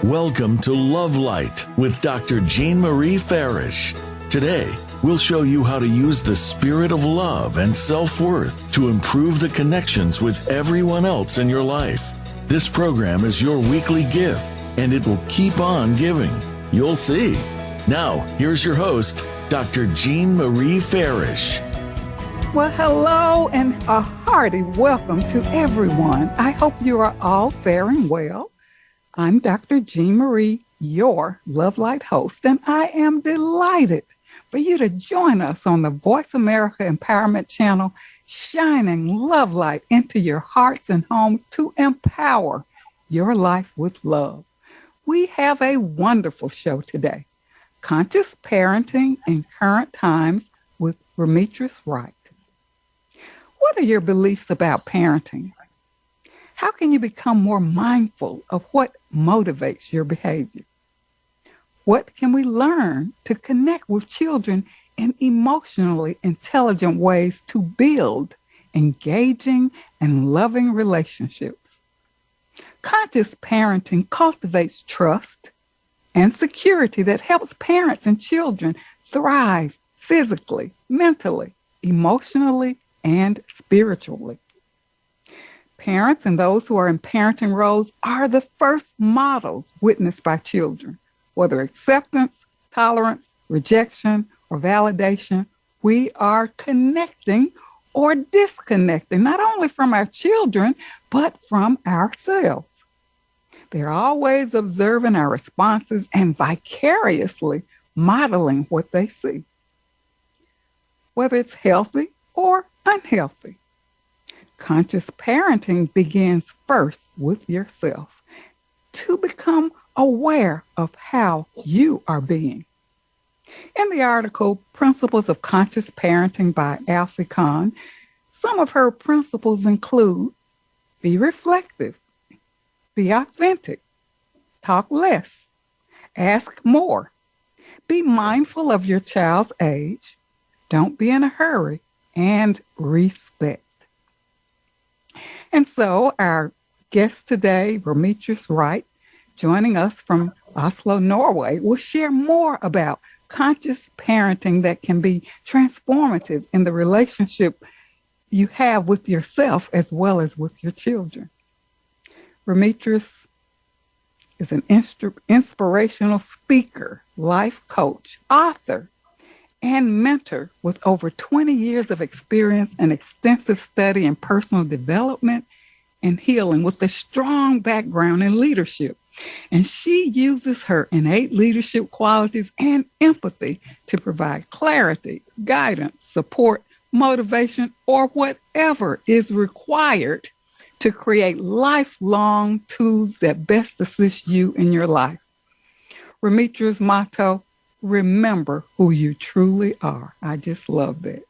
Welcome to Love Light with Dr. Jean Marie Farish. Today, we'll show you how to use the spirit of love and self-worth to improve the connections with everyone else in your life. This program is your weekly gift, and it will keep on giving. You'll see. Now, here's your host, Dr. Jean Marie Farish. Well, hello and a hearty welcome to everyone. I hope you are all faring well. I'm Dr. Jean Marie, your Love Light host, and I am delighted for you to join us on the Voice America Empowerment Channel, shining love light into your hearts and homes to empower your life with love. We have a wonderful show today, Conscious Parenting in Current Times with Remetris Wright. What are your beliefs about parenting? How can you become more mindful of what motivates your behavior? What can we learn to connect with children in emotionally intelligent ways to build engaging and loving relationships? Conscious parenting cultivates trust and security that helps parents and children thrive physically, mentally, emotionally, and spiritually. Parents and those who are in parenting roles are the first models witnessed by children. Whether acceptance, tolerance, rejection, or validation, we are connecting or disconnecting, not only from our children, but from ourselves. They're always observing our responses and vicariously modeling what they see, whether it's healthy or unhealthy. Conscious parenting begins first with yourself to become aware of how you are being. In the article, Principles of Conscious Parenting by Alfie Kohn, some of her principles include be reflective, be authentic, talk less, ask more, be mindful of your child's age, don't be in a hurry, and respect. And so our guest today, Remetris Wright, joining us from Oslo, Norway, will share more about conscious parenting that can be transformative in the relationship you have with yourself as well as with your children. Remetris is an inspirational speaker, life coach, author, and mentor with over 20 years of experience and extensive study in personal development and healing with a strong background in leadership. And she uses her innate leadership qualities and empathy to provide clarity, guidance, support, motivation, or whatever is required to create lifelong tools that best assist you in your life. Remetris' motto, remember who you truly are. I just love that.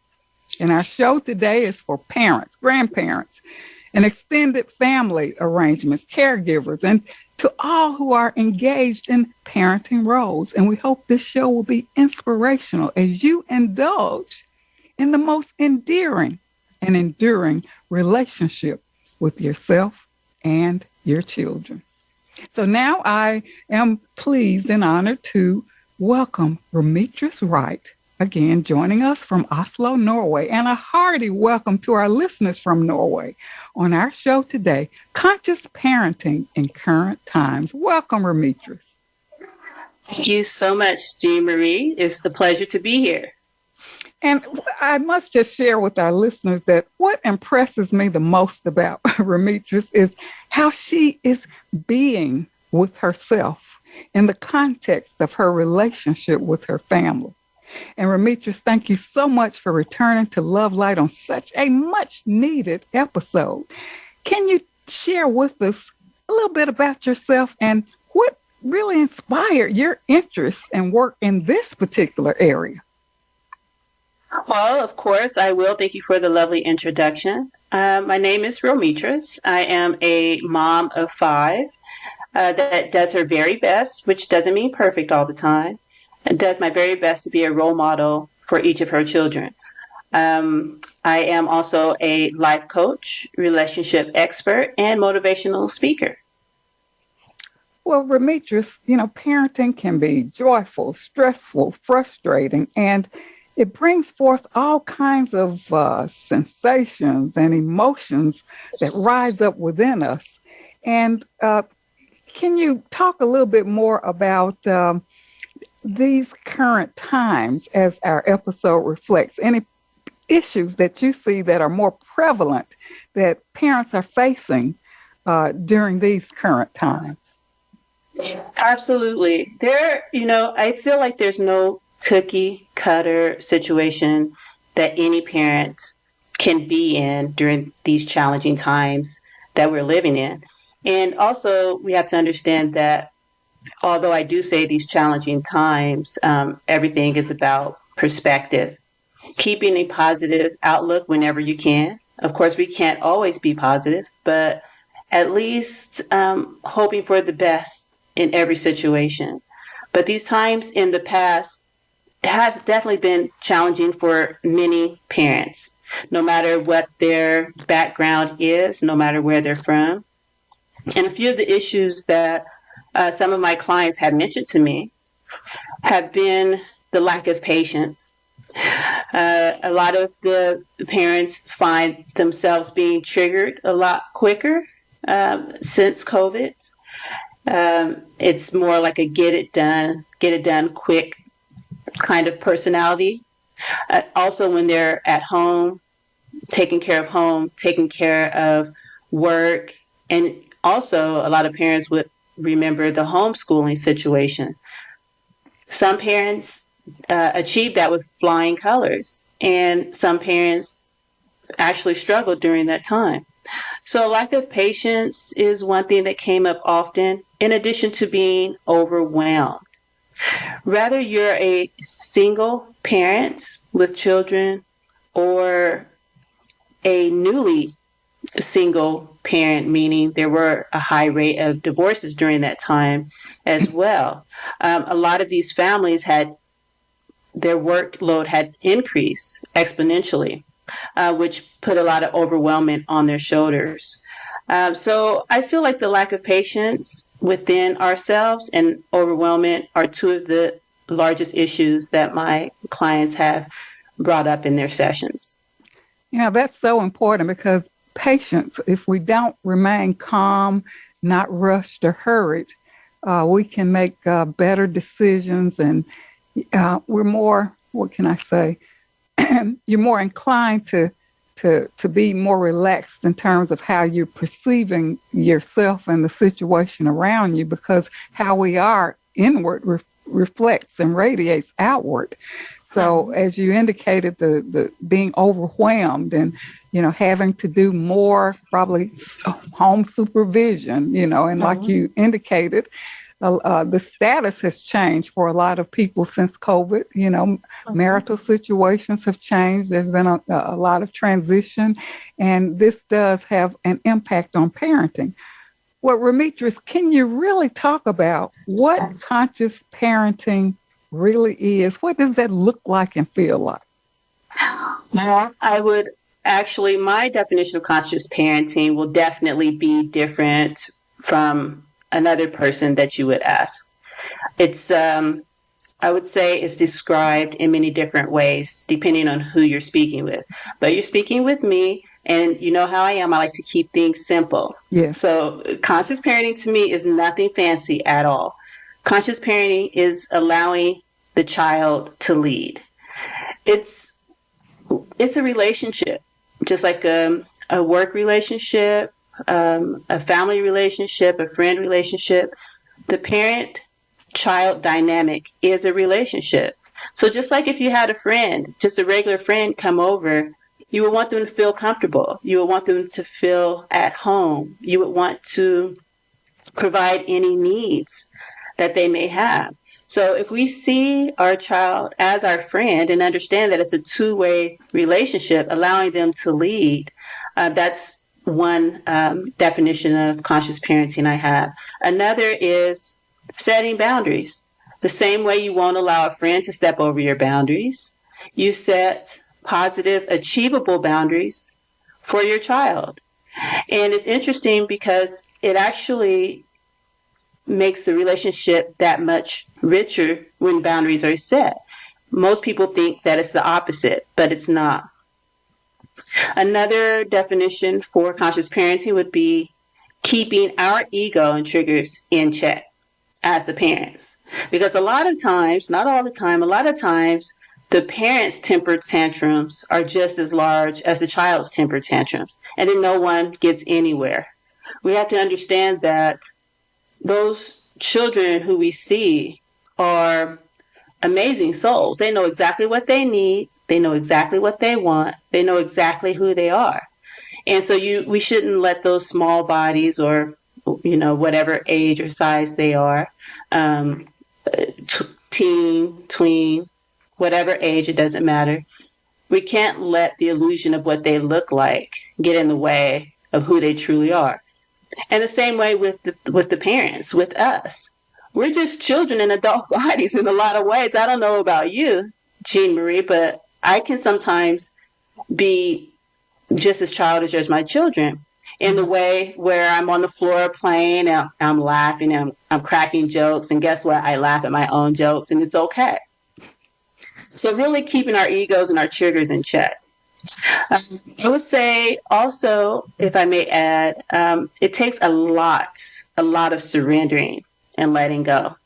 And our show today is for parents, grandparents, and extended family arrangements, caregivers, and to all who are engaged in parenting roles. And we hope this show will be inspirational as you indulge in the most endearing and enduring relationship with yourself and your children. So now I am pleased and honored to welcome Remetris Wright, again joining us from Oslo, Norway, and a hearty welcome to our listeners from Norway on our show today, Conscious Parenting in Current Times. Welcome, Remetris. Thank you so much, Jean Marie. It's the pleasure to be here. And I must just share with our listeners that what impresses me the most about Remetris is how she is being with herself in the context of her relationship with her family. And Remetris, thank you so much for returning to Love Light on such a much needed episode. Can you share with us a little bit about yourself and what really inspired your interest and work in this particular area? Well, of course, I will. Thank you for the lovely introduction. My name is Remetris. I am a mom of 5. That does her very best, which doesn't mean perfect all the time, and does my very best to be a role model for each of her children. I am also a life coach, relationship expert, and motivational speaker. Well, Remetris, parenting can be joyful, stressful, frustrating, and it brings forth all kinds of sensations and emotions that rise up within us. And can you talk a little bit more about these current times as our episode reflects? Any issues that you see that are more prevalent that parents are facing during these current times? Absolutely. I feel like there's no cookie cutter situation that any parent can be in during these challenging times that we're living in. And also, we have to understand that although I do say these challenging times, everything is about perspective. Keeping a positive outlook whenever you can. Of course, we can't always be positive, but at least hoping for the best in every situation. But these times in the past has definitely been challenging for many parents, no matter what their background is, no matter where they're from. And a few of the issues that some of my clients have mentioned to me have been the lack of patience. A lot of the parents find themselves being triggered a lot quicker since COVID. It's more like a get it done quick kind of personality. Also, when they're at home, taking care of work, and also a lot of parents would remember the homeschooling situation. Some parents achieve that with flying colors, and some parents actually struggle during that time. So lack of patience is one thing that came up often, in addition to being overwhelmed. Whether you're a single parent with children or a newly single parent, meaning there were a high rate of divorces during that time as well. A lot of these families had their workload had increased exponentially, which put a lot of overwhelmment on their shoulders. So I feel like the lack of patience within ourselves and overwhelmment are two of the largest issues that my clients have brought up in their sessions. That's so important because patience, if we don't remain calm, not rushed or hurried, we can make better decisions, and we're more, what can I say? You're more inclined to be more relaxed in terms of how you're perceiving yourself and the situation around you, because how we are inward reflects and radiates outward. So as you indicated, the being overwhelmed and, having to do more, probably home supervision, and like you indicated, the status has changed for a lot of people since COVID. Marital situations have changed. There's been a lot of transition, and this does have an impact on parenting. Well, Remetris, can you really talk about what conscious parenting really is? What does that look like and feel like? Well, my definition of conscious parenting will definitely be different from another person that you would ask. It's, I would say it's described in many different ways, depending on who you're speaking with. But you're speaking with me, and you know how I am. I like to keep things simple. Yes. So conscious parenting to me is nothing fancy at all. Conscious parenting is allowing the child to lead. It's a relationship, just like a work relationship, a family relationship, a friend relationship. The parent-child dynamic is a relationship. So just like if you had a friend, just a regular friend come over, you would want them to feel comfortable. You would want them to feel at home. You would want to provide any needs that they may have. So if we see our child as our friend and understand that it's a two-way relationship, allowing them to lead, that's one definition of conscious parenting I have. Another is setting boundaries. The same way you won't allow a friend to step over your boundaries, you set positive, achievable boundaries for your child. And it's interesting because it actually makes the relationship that much richer when boundaries are set. Most people think that it's the opposite, but it's not. Another definition for conscious parenting would be keeping our ego and triggers in check as the parents. Because a lot of times, not all the time, a lot of times, the parents' temper tantrums are just as large as the child's temper tantrums, and then no one gets anywhere. We have to understand that those children who we see are amazing souls. They know exactly what they need. They know exactly what they want. They know exactly who they are. And so we shouldn't let those small bodies or, whatever age or size they are, teen, tween, whatever age, it doesn't matter. We can't let the illusion of what they look like get in the way of who they truly are. And the same way with the parents, with us. We're just children in adult bodies in a lot of ways. I don't know about you, Jean Marie, but I can sometimes be just as childish as my children in the way where I'm on the floor playing and I'm laughing and I'm cracking jokes. And guess what? I laugh at my own jokes and it's okay. So really keeping our egos and our triggers in check. I would say also, if I may add, it takes a lot of surrendering and letting go.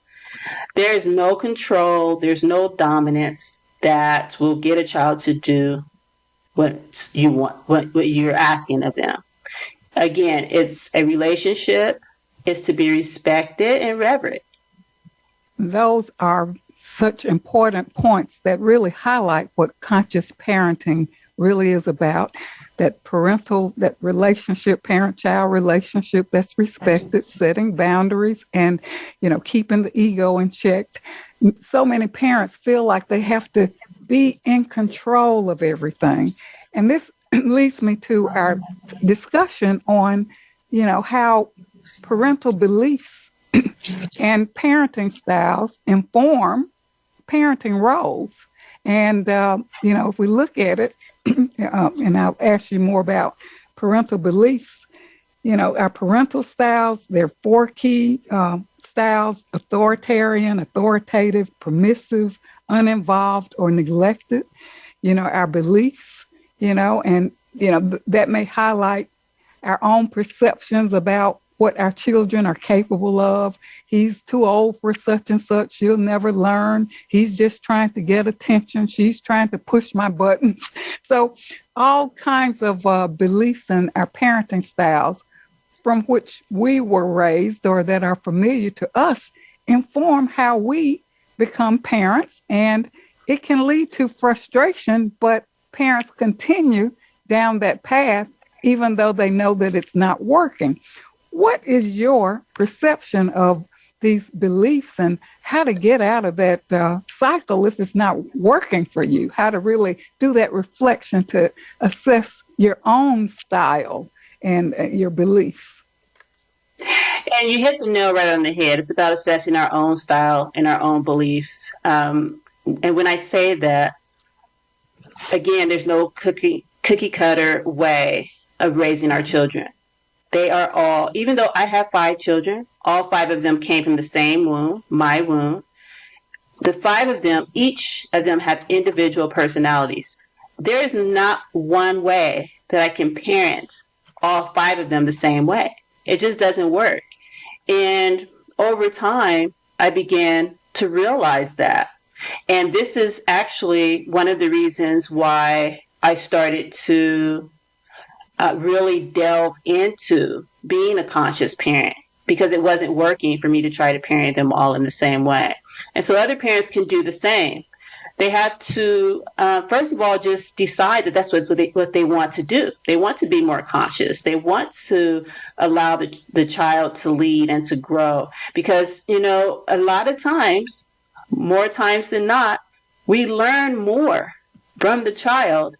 There is no control. There's no dominance that will get a child to do what you want, what you're asking of them. Again, it's a relationship. It's to be respected and revered. Those are such important points that really highlight what conscious parenting really is about. That relationship, parent-child relationship that's respected, setting boundaries, and, keeping the ego in check. So many parents feel like they have to be in control of everything. And this leads me to our discussion on, how parental beliefs and parenting styles inform parenting roles. And, if we look at it, and I'll ask you more about parental beliefs, our parental styles, there are 4 key styles: authoritarian, authoritative, permissive, uninvolved, or neglected. Our beliefs, that may highlight our own perceptions about what our children are capable of. He's too old for such and such. He'll never learn. He's just trying to get attention. She's trying to push my buttons. So all kinds of beliefs in our parenting styles from which we were raised or that are familiar to us inform how we become parents. And it can lead to frustration, but parents continue down that path even though they know that it's not working. What is your perception of these beliefs and how to get out of that cycle if it's not working for you? How to really do that reflection to assess your own style and your beliefs? And you hit the nail right on the head. It's about assessing our own style and our own beliefs. And when I say that, again, there's no cookie cutter way of raising our children. They are all, even though I have 5 children, all 5 of them came from the same womb, my womb. The 5 of them, each of them have individual personalities. There is not one way that I can parent all 5 of them the same way. It just doesn't work. And over time, I began to realize that. And this is actually one of the reasons why I started to really delve into being a conscious parent, because it wasn't working for me to try to parent them all in the same way. And so other parents can do the same. They have to, first of all, just decide that that's what they want to do. They want to be more conscious. They want to allow the child to lead and to grow. Because, a lot of times, more times than not, we learn more from the child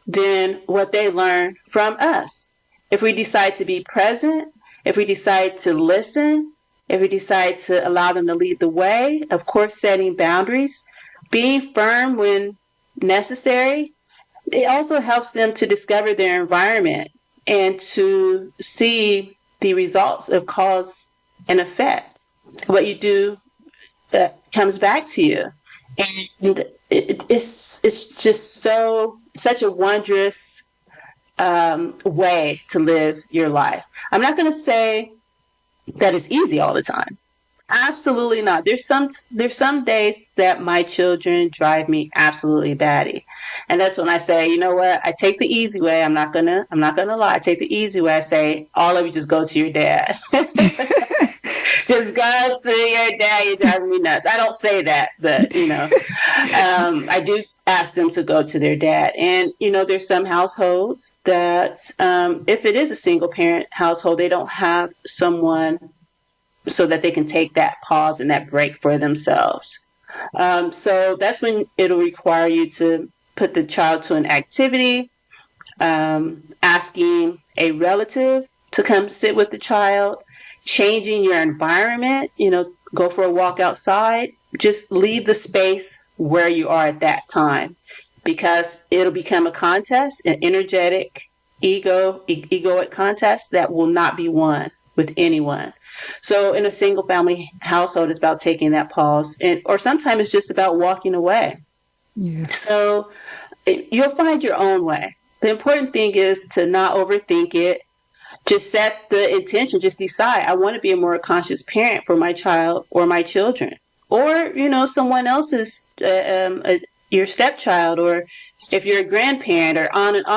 than what they learn from us. If we decide to be present, if we decide to listen, if we decide to allow them to lead the way, of course, setting boundaries, being firm when necessary, it also helps them to discover their environment and to see the results of cause and effect. what you do comes back to you. And it's just such a wondrous way to live your life. I'm not going to say that it's easy all the time. Absolutely not. There's some days that my children drive me absolutely batty. And that's when I say, you know what? I take the easy way. I'm not gonna lie. I take the easy way. I say, all of you just go to your dad. Just go to your dad. You're driving me nuts. I don't say that, but I do ask them to go to their dad. And, there's some households that, if it is a single parent household, they don't have someone so that they can take that pause and that break for themselves. So that's when it'll require you to put the child to an activity, asking a relative to come sit with the child, changing your environment, go for a walk outside, just leave the space where you are at that time, because it'll become a contest, an energetic, egoic contest that will not be won with anyone. So in a single family household, it's about taking that pause, or sometimes it's just about walking away. Yeah. So you'll find your own way. The important thing is to not overthink it. Just set the intention. Just decide, I want to be a more conscious parent for my child or my children, or, someone else's, your stepchild, or if you're a grandparent or aunt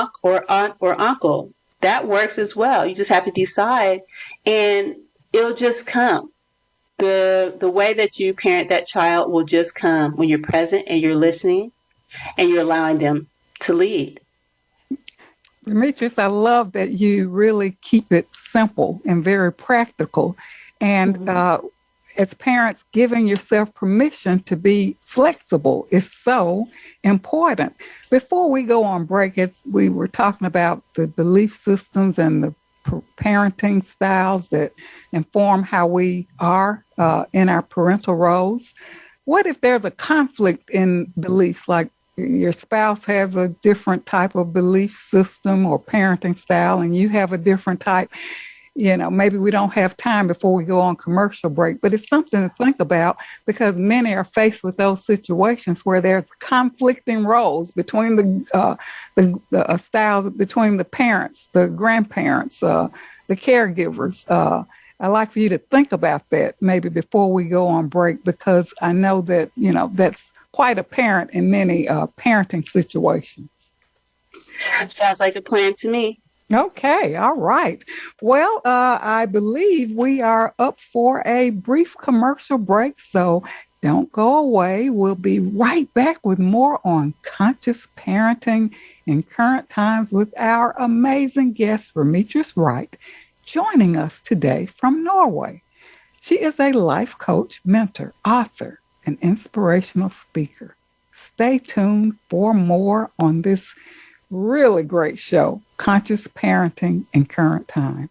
or uncle, that works as well. You just have to decide, and it'll just come. The way that you parent that child will just come when you're present and you're listening and you're allowing them to lead. Demetrius, I love that you really keep it simple and very practical. And as parents, giving yourself permission to be flexible is so important. Before we go on break, as we were talking about the belief systems and the parenting styles that inform how we are in our parental roles, what if there's a conflict in beliefs, like your spouse has a different type of belief system or parenting style and you have a different type? Maybe we don't have time before we go on commercial break, but it's something to think about, because many are faced with those situations where there's conflicting roles between the styles, between the parents, the grandparents, the caregivers. I'd like for you to think about that maybe before we go on break, because I know that, that's quite apparent in many parenting situations. Sounds like a plan to me. Okay, all right. Well, I believe we are up for a brief commercial break, so don't go away. We'll be right back with more on conscious parenting in current times with our amazing guest, Demetrius Wright, joining us today from Norway. She is a life coach, mentor, author, and inspirational speaker. Stay tuned for more on this really great show, Conscious Parenting in Current Time.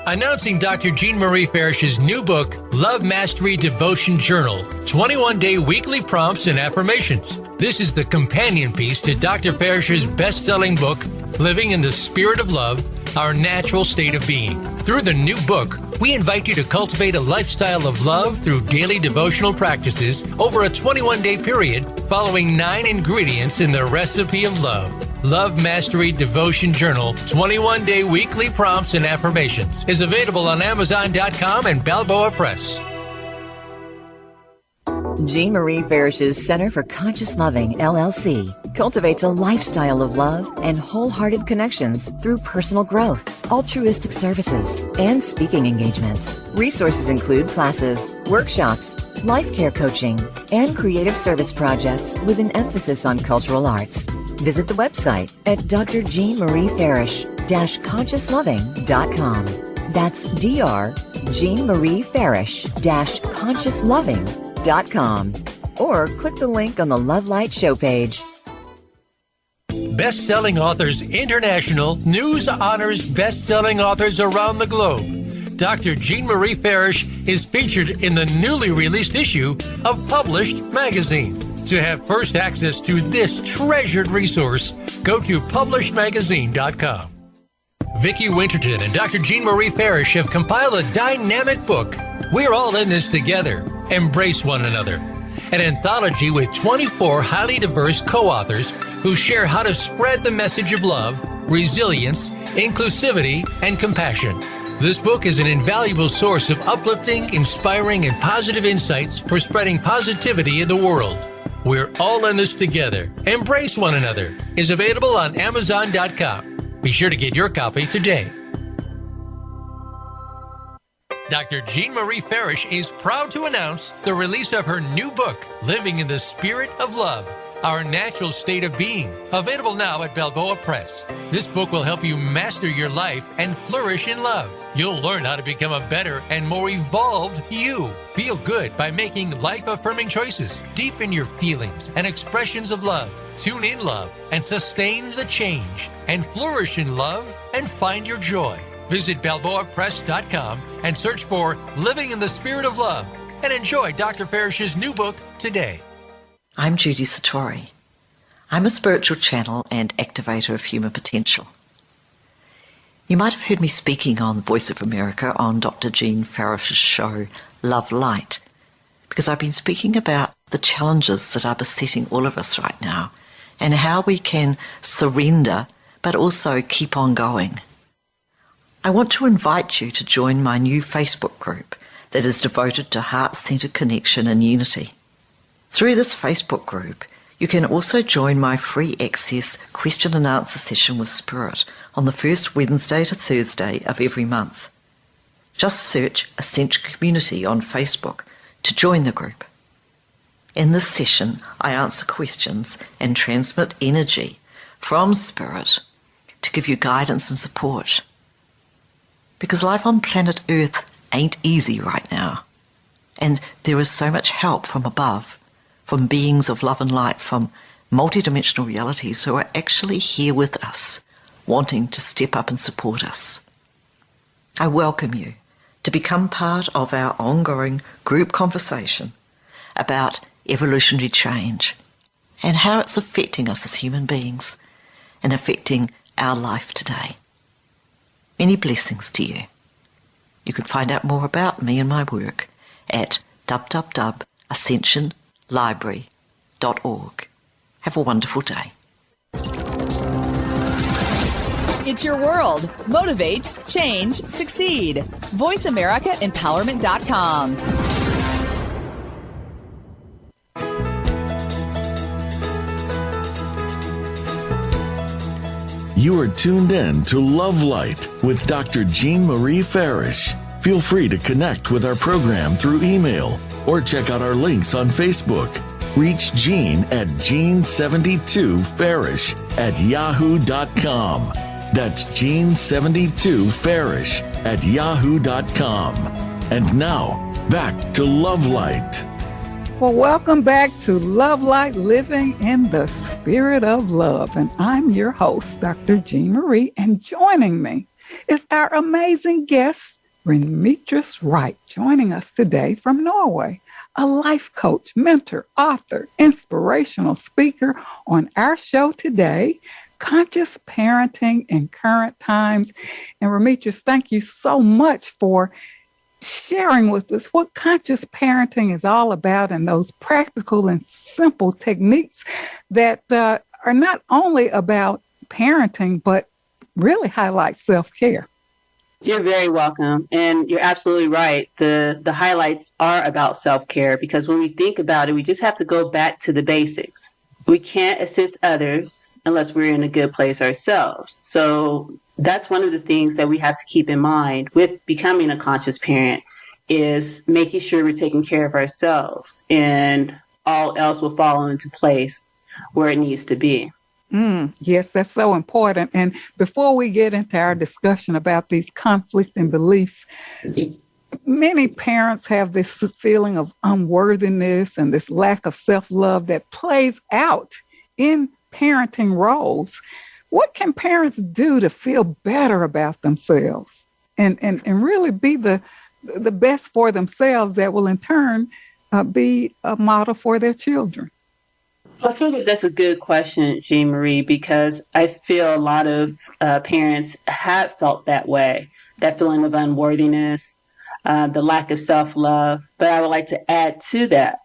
Announcing Dr. Jean Marie Farish's new book, Love Mastery Devotion Journal, 21-day weekly prompts and affirmations. This is the companion piece to Dr. Farish's best-selling book, Living in the Spirit of Love, Our Natural State of Being. Through the new book, we invite you to cultivate a lifestyle of love through daily devotional practices over a 21-day period, following 9 ingredients in the recipe of love. Love Mastery Devotion Journal, 21-day weekly prompts and affirmations, is available on Amazon.com and Balboa Press. Jean Marie Farish's Center for Conscious Loving, LLC, cultivates a lifestyle of love and wholehearted connections through personal growth, altruistic services, and speaking engagements. Resources include classes, workshops, life care coaching, and creative service projects with an emphasis on cultural arts. Visit the website at drjeanmariefarish-consciousloving.com. That's drjeanmariefarish-consciousloving.com, or click the link on the Love Light show page. Best-selling Authors International news honors best-selling authors around the globe. Dr. Jean Marie Farish is featured in the newly released issue of Published magazine. To have first access to this treasured resource, go to publishedmagazine.com. Vicki Winterton and Dr. Jean Marie Farish have compiled a dynamic book, We're All in This Together, Embrace One Another, an anthology with 24 highly diverse co-authors who share how to spread the message of love, resilience, inclusivity, and compassion. This book is an invaluable source of uplifting, inspiring, and positive insights for spreading positivity in the world. We're All in This Together, Embrace One Another is available on Amazon.com. Be sure to get your copy today. Dr. Jean Marie Farish is proud to announce the release of her new book, Living in the Spirit of Love, Our Natural State of Being, available now at Balboa Press. This book will help you master your life and flourish in love. You'll learn how to become a better and more evolved you. Feel good by making life-affirming choices. Deepen your feelings and expressions of love. Tune in love and sustain the change. And flourish in love and find your joy. Visit BalboaPress.com and search for Living in the Spirit of Love and enjoy Dr. Farish's new book today. I'm Judy Satori. I'm a spiritual channel and activator of human potential. You might have heard me speaking on the Voice of America on Dr. Jean Farish's show, Love Light, because I've been speaking about the challenges that are besetting all of us right now and how we can surrender but also keep on going. I want to invite you to join my new Facebook group that is devoted to heart-centered connection and unity. Through this Facebook group, you can also join my free access question and answer session with Spirit on the first Wednesday to Thursday of every month. Just search Ascension Community on Facebook to join the group. In this session, I answer questions and transmit energy from Spirit to give you guidance and support. Because life on planet Earth ain't easy right now. And there is so much help from above, from beings of love and light, from multidimensional realities who are actually here with us, wanting to step up and support us. I welcome you to become part of our ongoing group conversation about evolutionary change and how it's affecting us as human beings and affecting our life today. Many blessings to you. You can find out more about me and my work at www.ascensionlibrary.org. Have a wonderful day. It's your world. Motivate, change, succeed. VoiceAmericaEmpowerment.com. You are tuned in to Love Light with Dr. Jean Marie Farish. Feel free to connect with our program through email or check out our links on Facebook. Reach Jean at Jean72Farish@yahoo.com. That's Jean72Farish@yahoo.com. And now, back to Love Light. Well, welcome back to Love Light, Living in the Spirit of Love. And I'm your host, Dr. Jean Marie, and joining me is our amazing guest, Remitris Wright, joining us today from Norway, a life coach, mentor, author, inspirational speaker on our show today, Conscious Parenting in Current Times. And Remitris, thank you so much for sharing with us what conscious parenting is all about and those practical and simple techniques that are not only about parenting, but really highlight self-care. You're very welcome. And you're absolutely right. The highlights are about self-care because when we think about it, we just have to go back to the basics. We can't assist others unless we're in a good place ourselves. So that's one of the things that we have to keep in mind with becoming a conscious parent is making sure we're taking care of ourselves and all else will fall into place where it needs to be. Yes, that's so important. And before we get into our discussion about these conflicting beliefs, many parents have this feeling of unworthiness and this lack of self-love that plays out in parenting roles. What can parents do to feel better about themselves and really be the best for themselves that will in turn be a model for their children? I feel that that's a good question, Jean Marie, because I feel a lot of parents have felt that way, that feeling of unworthiness, the lack of self love. But I would like to add to that,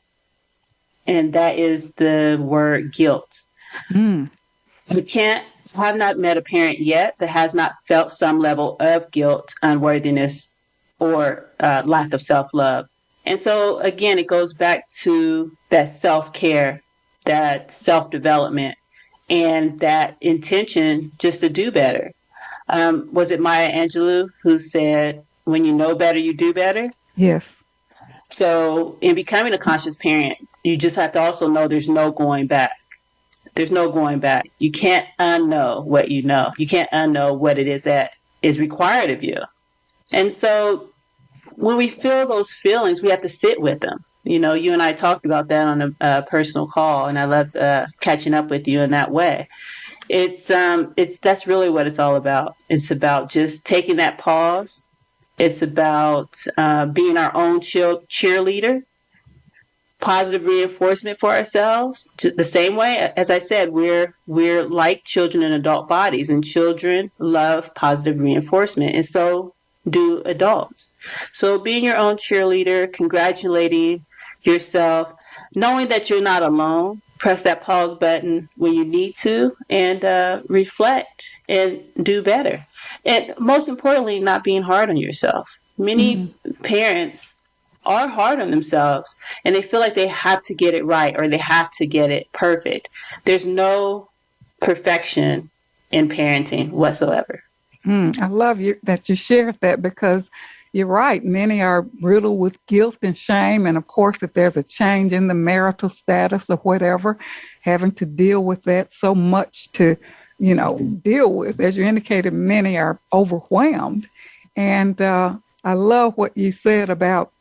and that is the word guilt. Mm. Have not met a parent yet that has not felt some level of guilt, unworthiness, or lack of self love. And so, again, it goes back to that self care, that self development, and that intention just to do better. Was it Maya Angelou who said, when you know better, you do better? Yes. So in becoming a conscious parent, you just have to also know there's no going back. There's no going back. You can't unknow what you know. You can't unknow what it is that is required of you. And so when we feel those feelings, we have to sit with them. You know, you and I talked about that on a personal call, and I love catching up with you in that way. That's really what it's all about. It's about just taking that pause. It's about being our own cheerleader, positive reinforcement for ourselves. The same way, as I said, we're like children in adult bodies, and children love positive reinforcement, and so do adults. So being your own cheerleader, congratulating yourself, knowing that you're not alone, press that pause button when you need to, and reflect and do better. And most importantly, not being hard on yourself. Many parents are hard on themselves, and they feel like they have to get it right or they have to get it perfect. There's no perfection in parenting whatsoever. I love that you shared that, because you're right. Many are riddled with guilt and shame. And of course, if there's a change in the marital status or whatever, having to deal with that, so much to, deal with. As you indicated, many are overwhelmed. And I love what you said about,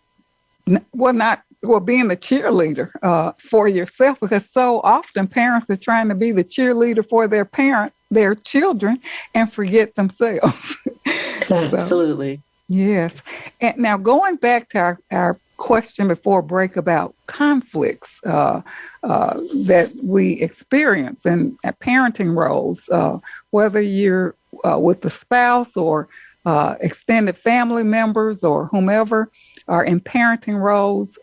being the cheerleader for yourself, because so often parents are trying to be the cheerleader for their children, and forget themselves. Absolutely. Yes. And now going back to our question before break about conflicts that we experience in parenting roles, whether you're with the spouse or extended family members or whomever are in parenting roles.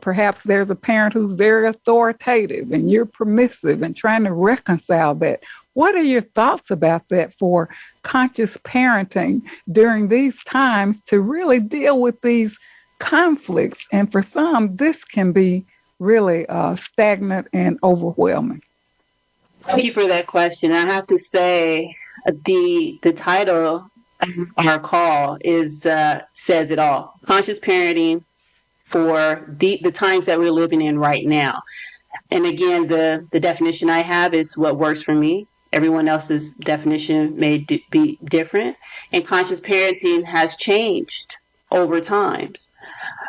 Perhaps there's a parent who's very authoritative and you're permissive and trying to reconcile that. What are your thoughts about that for conscious parenting during these times to really deal with these conflicts? And for some, this can be really stagnant and overwhelming. Thank you for that question. I have to say the title of our call says it all. Conscious parenting for the times that we're living in right now. And again, the definition I have is what works for me. Everyone else's definition may be different. And conscious parenting has changed over times.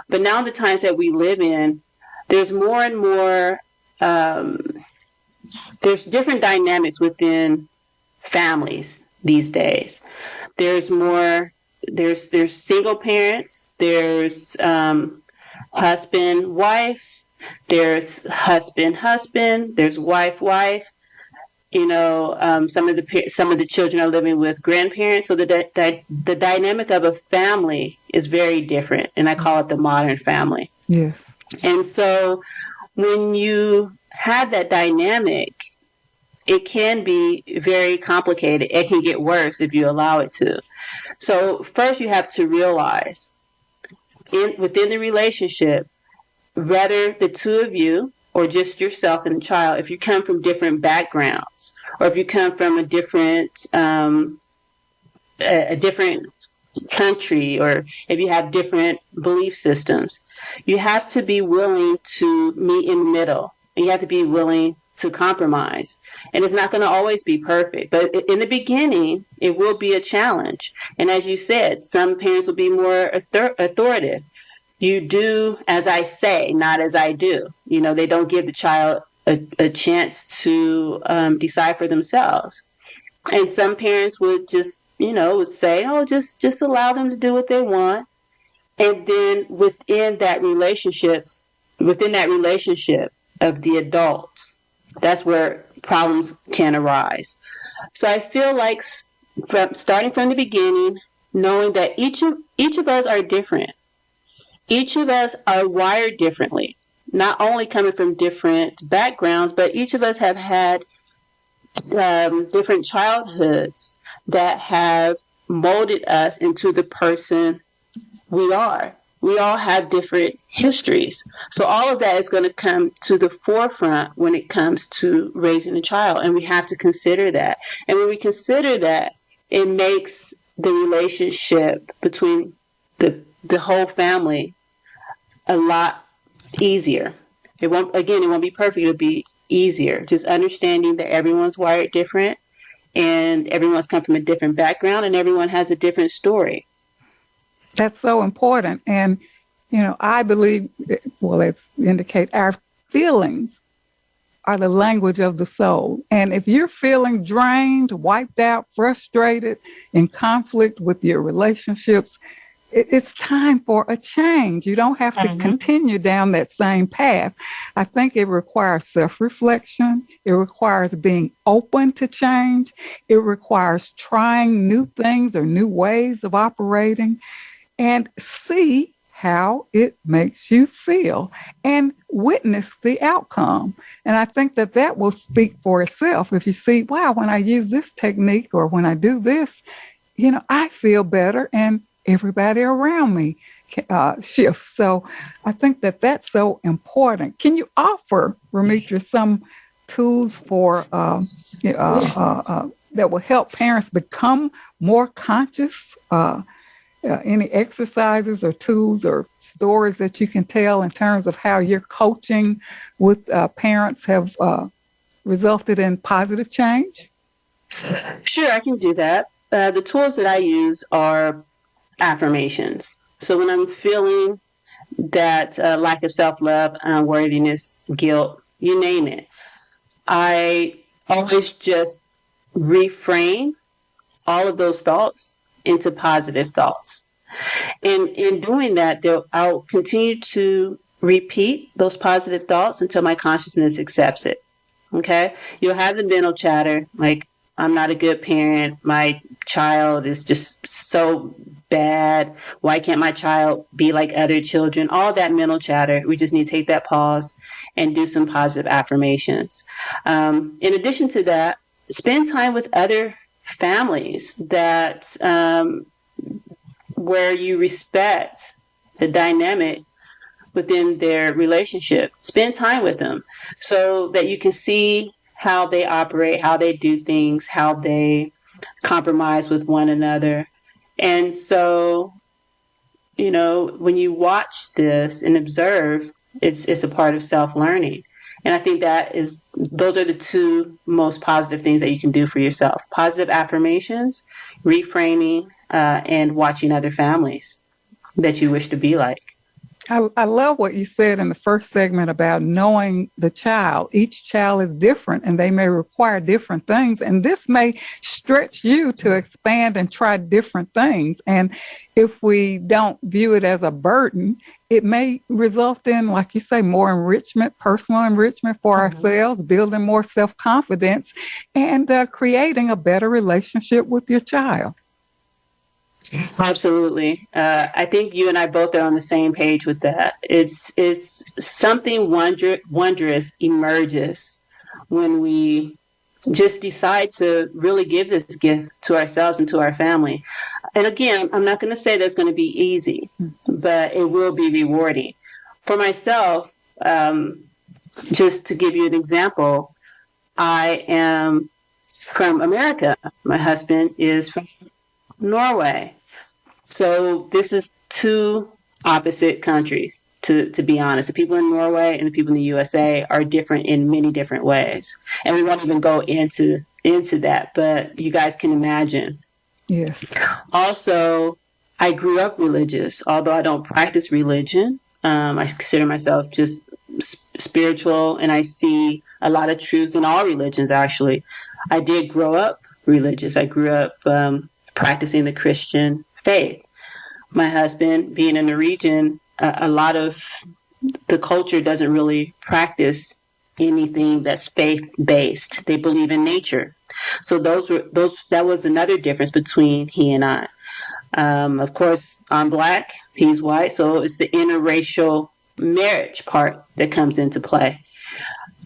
But now the times that we live in, there's more and more, there's different dynamics within families these days. There's single parents, there's husband, wife, there's husband, there's wife. Some of the children are living with grandparents. So the dynamic of a family is very different, and I call it the modern family. Yes. And so when you have that dynamic, it can be very complicated. It can get worse if you allow it to. So first you have to realize within the relationship, whether the two of you or just yourself and the child, if you come from different backgrounds, or if you come from a different country, or if you have different belief systems, you have to be willing to meet in the middle, and you have to be willing to compromise. And it's not going to always be perfect, but in the beginning, it will be a challenge. And as you said, some parents will be more authoritative. You do as I say, not as I do. They don't give the child a chance to decide for themselves. And some parents would just, would say, just allow them to do what they want. And then within that relationship, of the adults, that's where problems can arise. So I feel like starting from the beginning, knowing that each of us are different. Each of us are wired differently, not only coming from different backgrounds, but each of us have had different childhoods that have molded us into the person we are. We all have different histories. So all of that is going to come to the forefront when it comes to raising a child. And we have to consider that. And when we consider that, it makes the relationship between the whole family a lot easier. It won't be perfect. It'll be easier. Just understanding that everyone's wired different and everyone's come from a different background and everyone has a different story. That's so important. And, I believe, let's indicate our feelings are the language of the soul. And if you're feeling drained, wiped out, frustrated, in conflict with your relationships, it's time for a change. You don't have to continue down that same path. I think it requires self-reflection. It requires being open to change. It requires trying new things or new ways of operating and see how it makes you feel and witness the outcome. And I think that will speak for itself. If you see, wow, when I use this technique or when I do this, I feel better and everybody around me shifts. So I think that's so important. Can you offer, Ramitra, some tools for that will help parents become more conscious? Any exercises or tools or stories that you can tell in terms of how your coaching with parents have resulted in positive change? Sure, I can do that. The tools that I use are affirmations. So when I'm feeling that lack of self-love, unworthiness, guilt, you name it, I always just reframe all of those thoughts into positive thoughts. And in doing that, I'll continue to repeat those positive thoughts until my consciousness accepts it. Okay? You'll have the mental chatter, like, I'm not a good parent. My child is just so bad. Why can't my child be like other children? All that mental chatter. We just need to take that pause and do some positive affirmations. In addition to that, spend time with other families that where you respect the dynamic within their relationship. Spend time with them so that you can see how they operate, how they do things, how they compromise with one another. And so, when you watch this and observe, it's a part of self-learning. And I think those are the two most positive things that you can do for yourself. Positive affirmations, reframing, and watching other families that you wish to be like. I love what you said in the first segment about knowing the child. Each child is different and they may require different things. And this may stretch you to expand and try different things. And if we don't view it as a burden, it may result in, like you say, more enrichment, personal enrichment for ourselves, building more self-confidence, and creating a better relationship with your child. Absolutely. I think you and I both are on the same page with that. It's something wondrous emerges when we just decide to really give this gift to ourselves and to our family. And again, I'm not going to say that's going to be easy, but it will be rewarding. For myself, just to give you an example, I am from America. My husband is from Norway. So this is two opposite countries, to be honest. The people in Norway and the people in the USA are different in many different ways. And we won't even go into that, but you guys can imagine. Yes. Also, I grew up religious, although I don't practice religion. I consider myself just spiritual, and I see a lot of truth in all religions, actually. I did grow up religious. I grew up practicing the Christian faith. My husband, being in the region, a lot of the culture doesn't really practice anything that's faith-based. They believe in nature. So that was another difference between he and I. Of course, I'm Black, he's white, so it's the interracial marriage part that comes into play.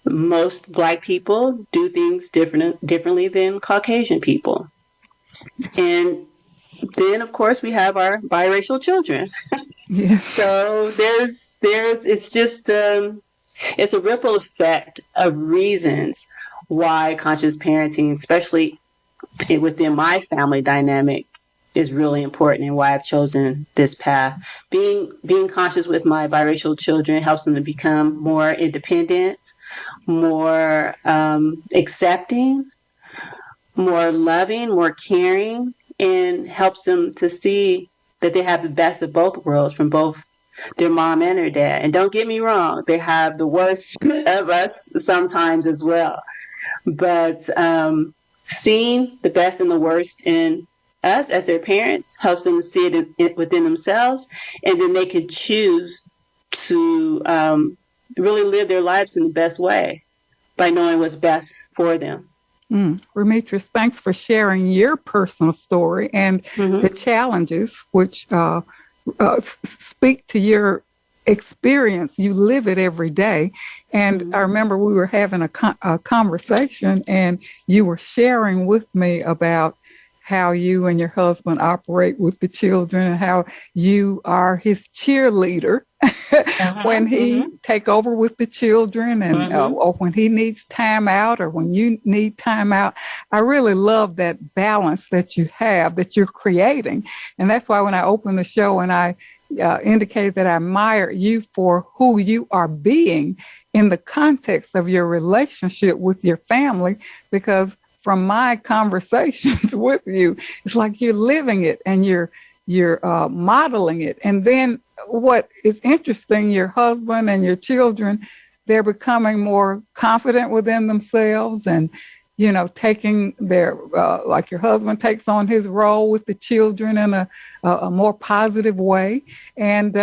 Most Black people do things differently than Caucasian people. And then, of course, we have our biracial children. Yes. So it's just, it's a ripple effect of reasons why conscious parenting, especially within my family dynamic, is really important, and why I've chosen this path. Being conscious with my biracial children helps them to become more independent, more accepting, more loving, more caring, and helps them to see that they have the best of both worlds from both their mom and their dad. And don't get me wrong, they have the worst of us sometimes as well. But seeing the best and the worst in us as their parents helps them see it within themselves, and then they can choose to really live their lives in the best way by knowing what's best for them. Remetris, thanks for sharing your personal story and the challenges which speak to your experience. You live it every day. And I remember we were having a conversation, and you were sharing with me about how you and your husband operate with the children, and how you are his cheerleader when he take over with the children, and or when he needs time out, or when you need time out. I really love that balance that you have, that you're creating. And that's why when I opened the show and I indicated that I admire you for who you are being in the context of your relationship with your family, because from my conversations with you, it's like you're living it and you're modeling it. And then what is interesting, your husband and your children, they're becoming more confident within themselves, and, you know, taking their, like your husband takes on his role with the children in a more positive way. And,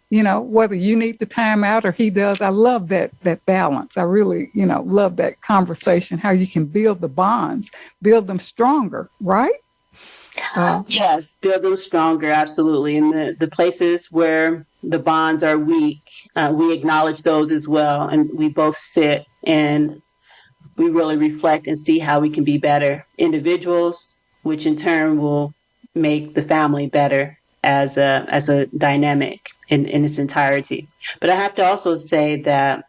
you know, whether you need the time out or he does, I love that balance. I really, you know, love that conversation, how you can build the bonds, build them stronger, right? Yes, build them stronger, absolutely. And the places where the bonds are weak, we acknowledge those as well. And we both sit and we really reflect and see how we can be better individuals, which in turn will make the family better as a dynamic in its entirety. But I have to also say that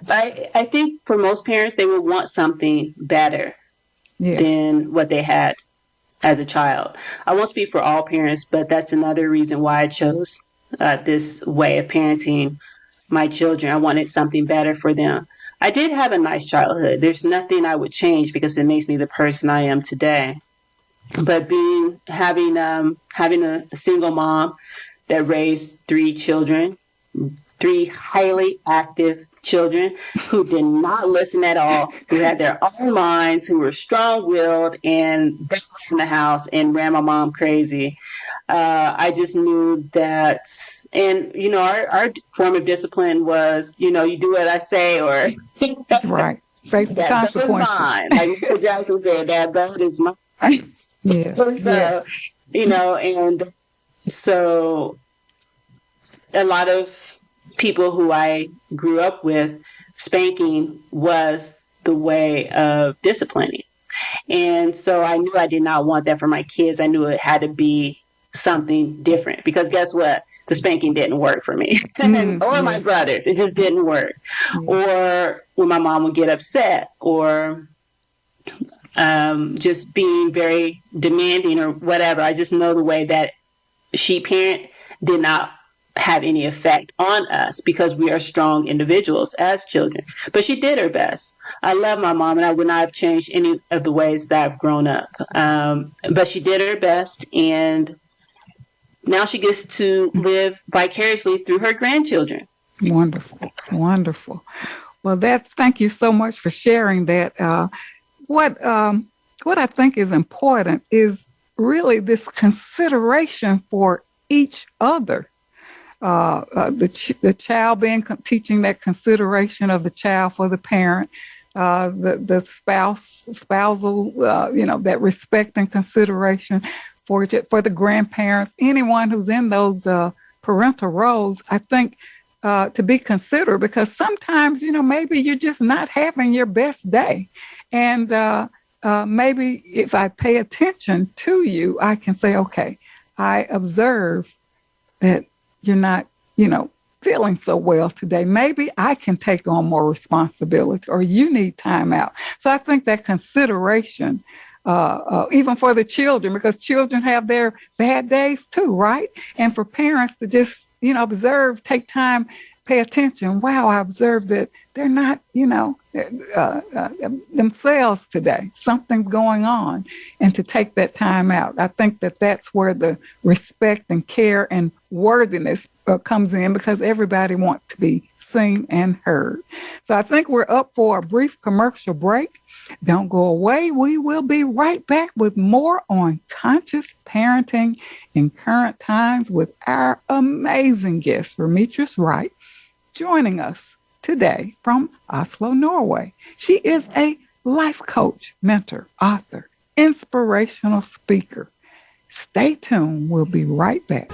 I think for most parents, they would want something better than what they had as a child. I won't speak for all parents, but that's another reason why I chose this way of parenting my children. I wanted something better for them. I did have a nice childhood. There's nothing I would change because it makes me the person I am today. But having a single mom that raised 3 children, 3 highly active children who did not listen at all, who had their own minds, who were strong-willed, and they were in the house and ran my mom crazy. I just knew that, and, you know, our form of discipline was, you know, you do what I say, or right, face the consequences. That is mine. Like Mr. Jackson said, that is mine. Yeah. You know, and so a lot of people who I grew up with, spanking was the way of disciplining. And so I knew I did not want that for my kids. I knew it had to be something different, because guess what? The spanking didn't work for me or my brothers. It just didn't work. Or when my mom would get upset, or just being very demanding or whatever. I just know the way that she parent did not have any effect on us, because we are strong individuals as children. But she did her best. I love my mom, and I would not have changed any of the ways that I've grown up. But she did her best, and now she gets to live vicariously through her grandchildren. Wonderful. Wonderful. Well, thank you so much for sharing that. What I think is important is really this consideration for each other. the child being teaching that consideration of the child for the parent, the spousal, that respect and consideration for the grandparents, anyone who's in those parental roles, I think to be considered, because sometimes, maybe you're just not having your best day. And maybe if I pay attention to you, I can say, okay, I observe that you're not, feeling so well today. Maybe I can take on more responsibility, or you need time out. So I think that consideration, even for the children, because children have their bad days too, right? And for parents to just, observe, take time, pay attention. Wow, I observed that they're not, themselves today. Something's going on. And to take that time out. I think that that's where the respect and care and worthiness comes in, because everybody wants to be seen and heard. So I think we're up for a brief commercial break. Don't go away. We will be right back with more on conscious parenting in current times with our amazing guest, Remetris Wright, joining us today from Oslo, Norway. She is a life coach, mentor, author, inspirational speaker. Stay tuned. We'll be right back.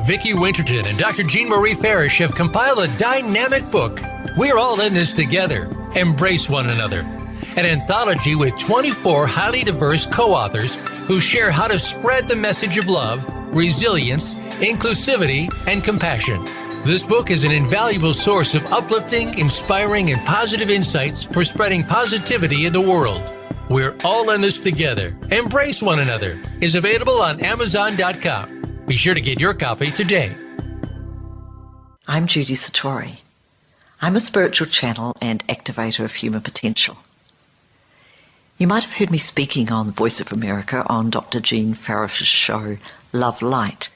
Vicki Winterton and Dr. Jean Marie Farish have compiled a dynamic book, We're All in This Together, Embrace One Another, an anthology with 24 highly diverse co-authors who share how to spread the message of love, resilience, inclusivity, and compassion. This book is an invaluable source of uplifting, inspiring, and positive insights for spreading positivity in the world. We're All in This Together, Embrace One Another is available on Amazon.com. Be sure to get your copy today. I'm Judy Satori. I'm a spiritual channel and activator of human potential. You might have heard me speaking on the Voice of America on Dr. Jean Farish's show, Love Light,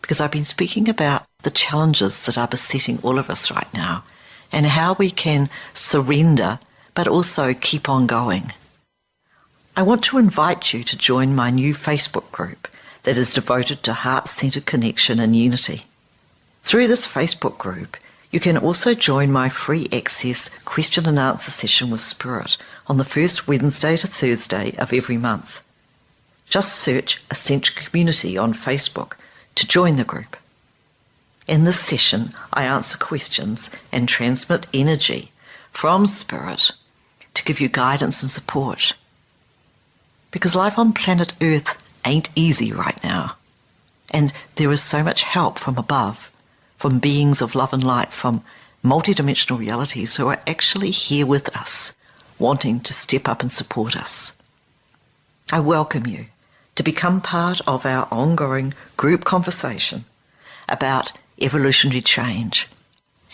because I've been speaking about the challenges that are besetting all of us right now and how we can surrender but also keep on going. I want to invite you to join my new Facebook group that is devoted to heart-centered connection and unity. Through this Facebook group, you can also join my free access question and answer session with Spirit on the first Wednesday to Thursday of every month. Just search Ascension Community on Facebook to join the group. In this session, I answer questions and transmit energy from Spirit to give you guidance and support. Because life on planet Earth ain't easy right now. And there is so much help from above, from beings of love and light, from multidimensional realities who are actually here with us, wanting to step up and support us. I welcome you to become part of our ongoing group conversation about evolutionary change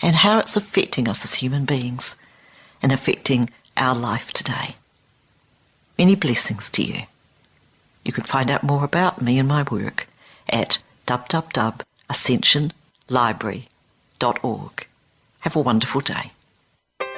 and how it's affecting us as human beings and affecting our life today. Many blessings to you. You can find out more about me and my work at www.ascensionlibrary.org. Have a wonderful day.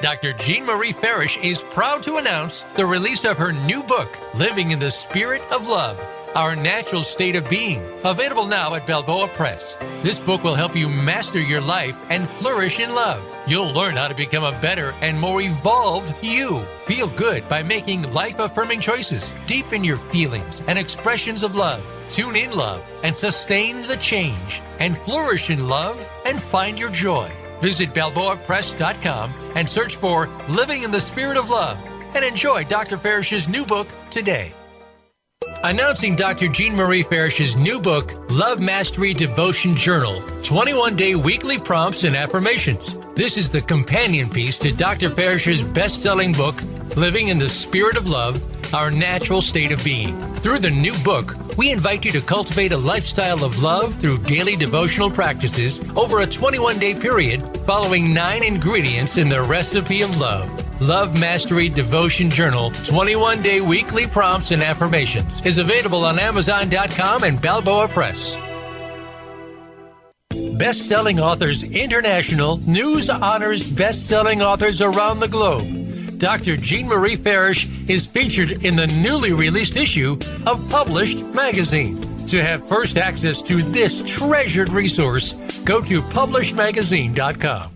Dr. Jean Marie Farish is proud to announce the release of her new book, Living in the Spirit of Love, Our Natural State of Being, available now at Balboa Press. This book will help you master your life and flourish in love. You'll learn how to become a better and more evolved you. Feel good by making life-affirming choices. Deepen your feelings and expressions of love. Tune in love and sustain the change. And flourish in love and find your joy. Visit BalboaPress.com and search for Living in the Spirit of Love and enjoy Dr. Farish's new book today. Announcing Dr. Jean Marie Farish's new book, Love Mastery Devotion Journal, 21-day weekly prompts and affirmations. This is the companion piece to Dr. Farish's best-selling book, Living in the Spirit of Love, Our Natural State of Being. Through the new book, we invite you to cultivate a lifestyle of love through daily devotional practices over a 21-day period, following 9 ingredients in the recipe of love. Love Mastery Devotion Journal, 21-day weekly prompts and affirmations is available on Amazon.com and Balboa Press. Best-selling authors international, news honors best-selling authors around the globe. Dr. Jean Marie Farish is featured in the newly released issue of Published Magazine. To have first access to this treasured resource, go to publishedmagazine.com.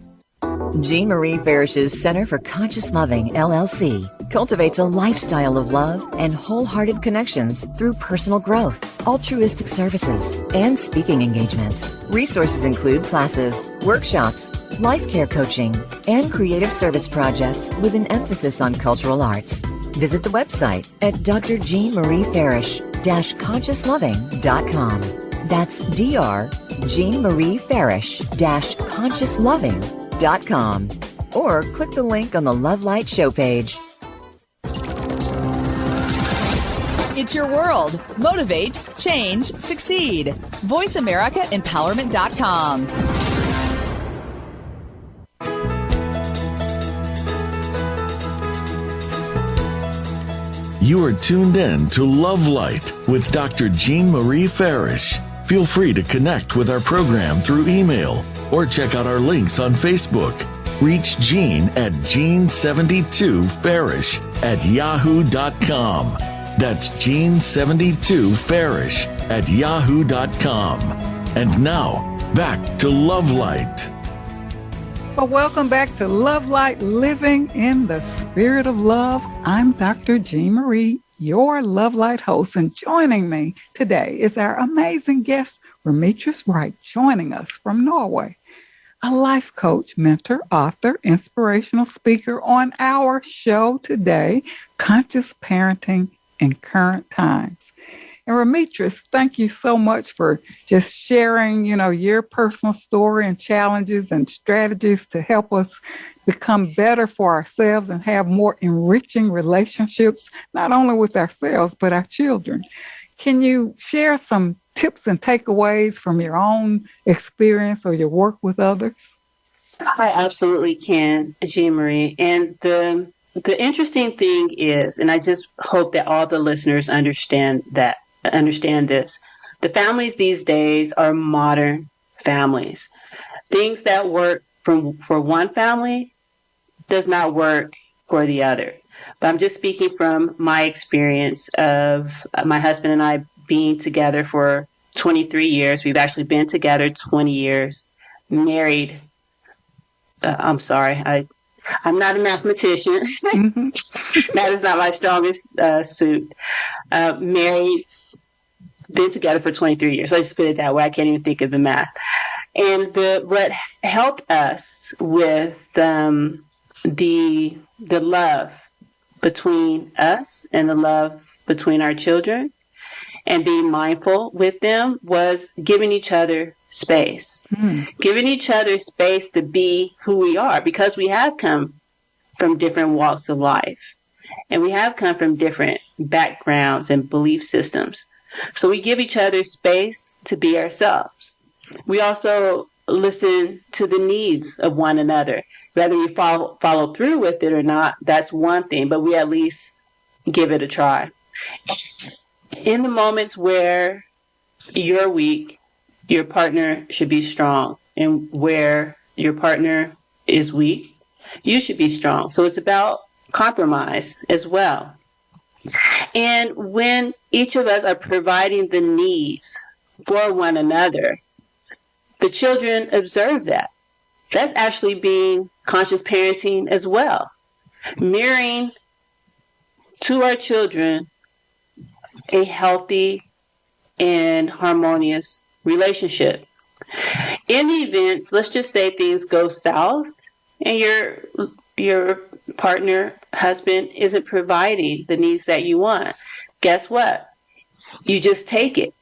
Jean Marie Farish's Center for Conscious Loving, LLC, cultivates a lifestyle of love and wholehearted connections through personal growth, altruistic services, and speaking engagements. Resources include classes, workshops, life care coaching, and creative service projects with an emphasis on cultural arts. Visit the website at drjeanmariefarish-consciousloving.com. That's drjeanmariefarish-consciousloving.com. Or click the link on the Love Light show page. It's your world. Motivate, change, succeed. VoiceAmericaEmpowerment.com. You are tuned in to Love Light with Dr. Jean Marie Farish. Feel free to connect with our program through email or check out our links on Facebook. Reach Jean at Jean72Farish@yahoo.com. That's Jean72Farish@yahoo.com. And now, back to Love Light. Well, welcome back to Love Light, Living in the Spirit of Love. I'm Dr. Jean Marie, your Love Light host, and joining me today is our amazing guest, Remetris Wright, joining us from Norway, a life coach, mentor, author, inspirational speaker on our show today, Conscious Parenting in Current Times. And Remetris, thank you so much for just sharing, your personal story and challenges and strategies to help us become better for ourselves and have more enriching relationships, not only with ourselves, but our children. Can you share some tips and takeaways from your own experience or your work with others? I absolutely can, Jean Marie. And the interesting thing is, and I just hope that all the listeners understand this, the families these days are modern families. Things that work for one family does not work for the other. But I'm just speaking from my experience of my husband and I being together for 23 years. We've actually been together 20 years, married. I'm sorry, I'm not a mathematician. That is not my strongest suit. Married, been together for 23 years. So I just put it that way. I can't even think of the math. And what helped us with the love between us and the love between our children and being mindful with them was giving each other space, giving each other space to be who we are, because we have come from different walks of life and we have come from different backgrounds and belief systems. So we give each other space to be ourselves. We also listen to the needs of one another. Whether we follow through with it or not, that's one thing, but we at least give it a try. In the moments where you're weak, your partner should be strong. And where your partner is weak, you should be strong. So it's about compromise as well. And when each of us are providing the needs for one another, the children observe that. That's actually being conscious parenting as well. Mirroring to our children a healthy and harmonious relationship. In the events, let's just say things go south and your partner, husband, isn't providing the needs that you want. Guess what? You just take it.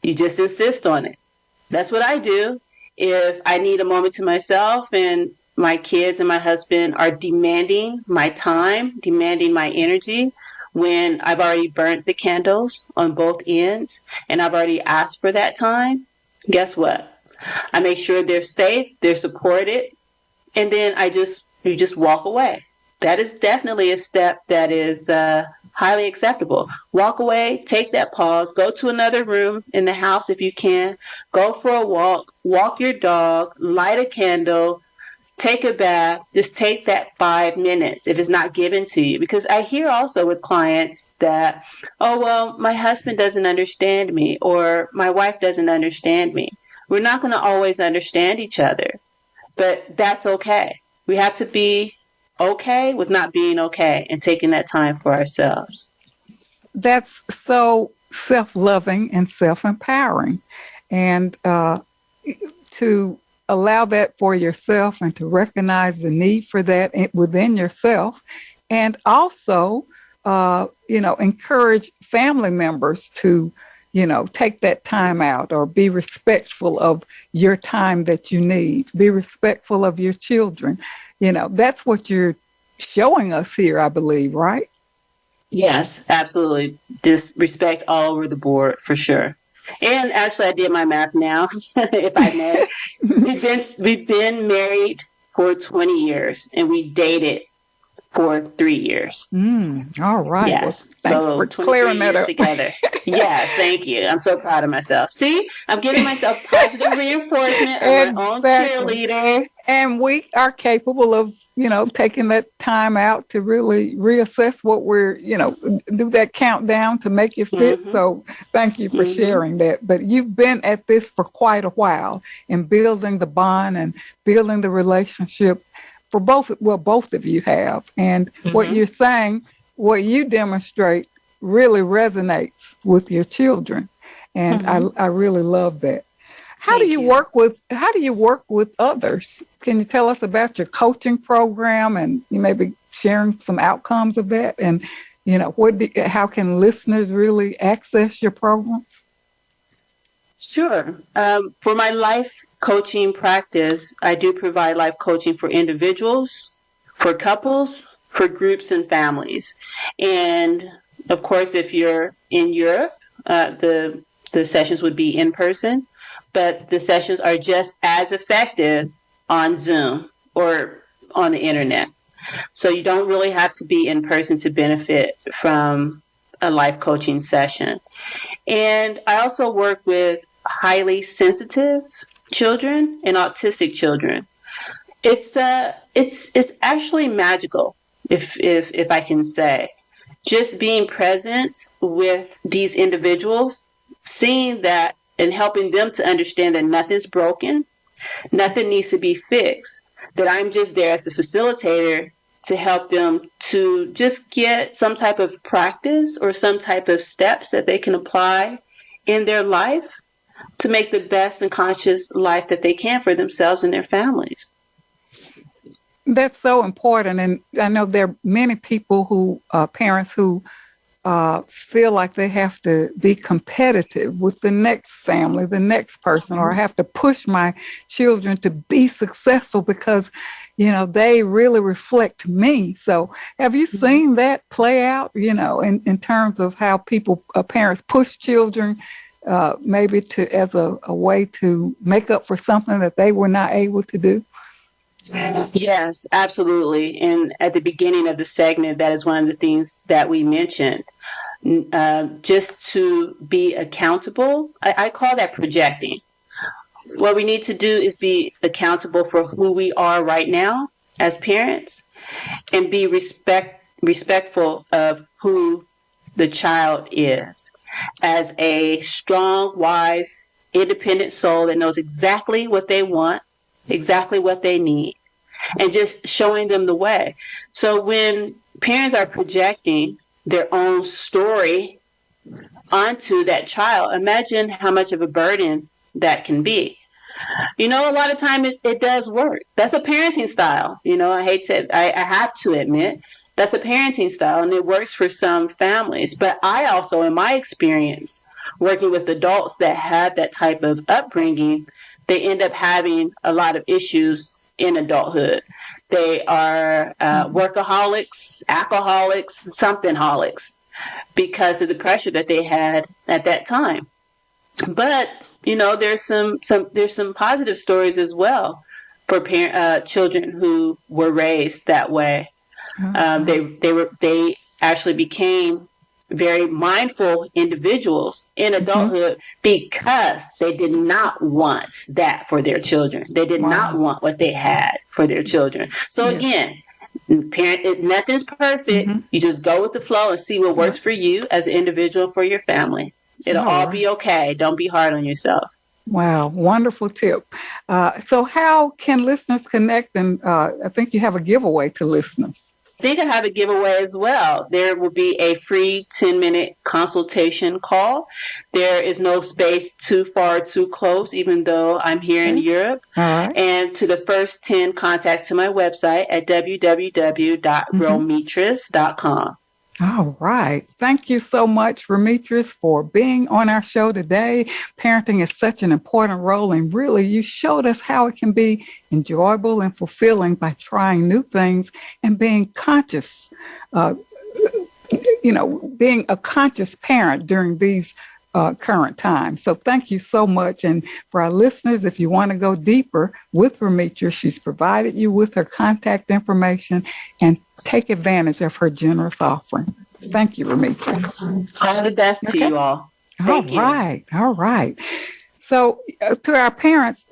You just insist on it. That's what I do. If I need a moment to myself and my kids and my husband are demanding my time, demanding my energy, when I've already burnt the candles on both ends and I've already asked for that time, guess what? I make sure they're safe, they're supported, and then you just walk away. That is definitely a step that is highly acceptable. Walk away, take that pause, go to another room in the house if you can, go for a walk your dog, light a candle, take a bath, just take that 5 minutes if it's not given to you. Because I hear also with clients that, oh, well, my husband doesn't understand me, or my wife doesn't understand me. We're not going to always understand each other, but that's okay. We have to be okay with not being okay and taking that time for ourselves. That's so self-loving and self-empowering. And to allow that for yourself and to recognize the need for that within yourself. And also, encourage family members to, take that time out or be respectful of your time that you need. Be respectful of your children. That's what you're showing us here, I believe, right? Yes, absolutely. Just respect all over the board for sure. And actually, I did my math now, if I may. We've been married for 20 years, and we dated for 3 years. All right. Yes. Well, thanks for clearing that up. Together. Yes, thank you. I'm so proud of myself. See, I'm giving myself positive reinforcement of my own cheerleader. And we are capable of, taking that time out to really reassess what we're, do that countdown to make it fit. Mm-hmm. So thank you for sharing that. But you've been at this for quite a while in building the bond and building the relationship for both of you have. And what you're saying, what you demonstrate really resonates with your children. And I really love that. How do you work with others? Can you tell us about your coaching program and you maybe sharing some outcomes of that? And, how can listeners really access your program? Sure. For my life coaching practice, I do provide life coaching for individuals, for couples, for groups and families. And of course, if you're in Europe, the sessions would be in person, but the sessions are just as effective on Zoom or on the internet. So you don't really have to be in person to benefit from a life coaching session. And I also work with highly sensitive children and autistic children. It's actually magical, if I can say. Just being present with these individuals, seeing that and helping them to understand that nothing's broken, nothing needs to be fixed, that I'm just there as the facilitator to help them to just get some type of practice or some type of steps that they can apply in their life to make the best and conscious life that they can for themselves and their families. That's so important. And I know there are many people parents who feel like they have to be competitive with the next family, the next person, or I have to push my children to be successful because, they really reflect me. So have you seen that play out, in terms of how parents push children maybe as a way to make up for something that they were not able to do? Yes, absolutely. And at the beginning of the segment, that is one of the things that we mentioned. Just to be accountable, I call that projecting. What we need to do is be accountable for who we are right now as parents and be respectful of who the child is as a strong, wise, independent soul that knows exactly what they want, exactly what they need, and just showing them the way. So when parents are projecting their own story onto that child, imagine how much of a burden that can be. A lot of time it does work. That's a parenting style. I have to admit, that's a parenting style, and it works for some families. But I also, in my experience, working with adults that have that type of upbringing, they end up having a lot of issues in adulthood. They are workaholics, alcoholics, something-holics because of the pressure that they had at that time. But there's some positive stories as well for children who were raised that way. They actually became very mindful individuals in adulthood because they did not want that for their children. They did not want what they had for their children. So again, nothing's perfect. You just go with the flow and see what works for you as an individual, for your family. It'll all be okay. Don't be hard on yourself. Wow, wonderful tip. So how can listeners connect? And I think you have a giveaway to listeners. I think I have a giveaway as well. There will be a free 10-minute consultation call. There is no space too far, too close, even though I'm here in Europe. And to the first 10 contacts to my website at www.romitris.com. All right. Thank you so much, Remitris, for being on our show today. Parenting is such an important role, and really you showed us how it can be enjoyable and fulfilling by trying new things and being conscious, being a conscious parent during these current times. So thank you so much. And for our listeners, if you want to go deeper with Remitris, she's provided you with her contact information, and take advantage of her generous offering. Thank you, Remitris. All the best to you all. Thank you. All right. So to our parents,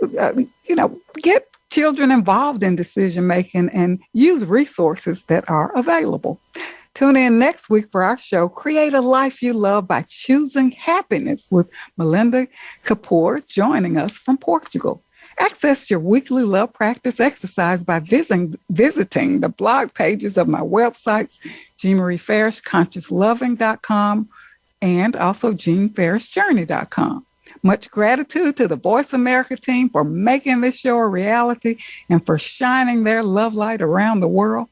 get children involved in decision making and use resources that are available. Tune in next week for our show, Create a Life You Love by Choosing Happiness, with Melinda Kapoor joining us from Portugal. Access your weekly love practice exercise by visiting the blog pages of my websites, Jean Marie Farish, ConsciousLoving.com, and also JeanFarishJourney.com. Much gratitude to the Voice America team for making this show a reality and for shining their love light around the world.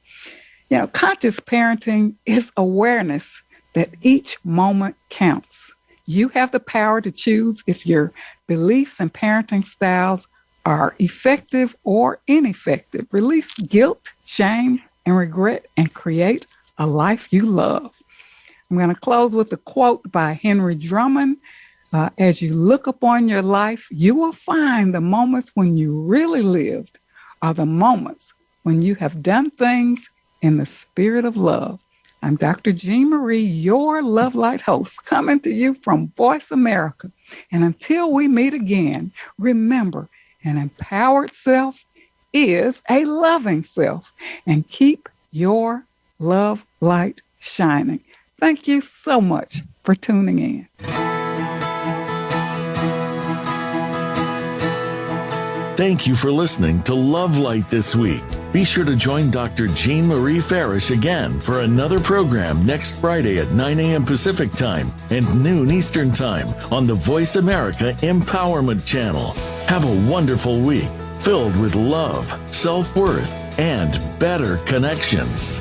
Conscious parenting is awareness that each moment counts. You have the power to choose if your beliefs and parenting styles are effective or ineffective. Release guilt, shame, and regret, and create a life you love. I'm going to close with a quote by Henry Drummond. As you look upon your life, you will find the moments when you really lived are the moments when you have done things in the spirit of love. I'm Dr. Jean Marie, your Love Light host, coming to you from Voice America. And until we meet again, remember, an empowered self is a loving self, and keep your love light shining. Thank you so much for tuning in. Thank you for listening to Love Light this week. Be sure to join Dr. Jean Marie Farish again for another program next Friday at 9 a.m. Pacific Time and noon Eastern Time on the Voice America Empowerment Channel. Have a wonderful week filled with love, self-worth, and better connections.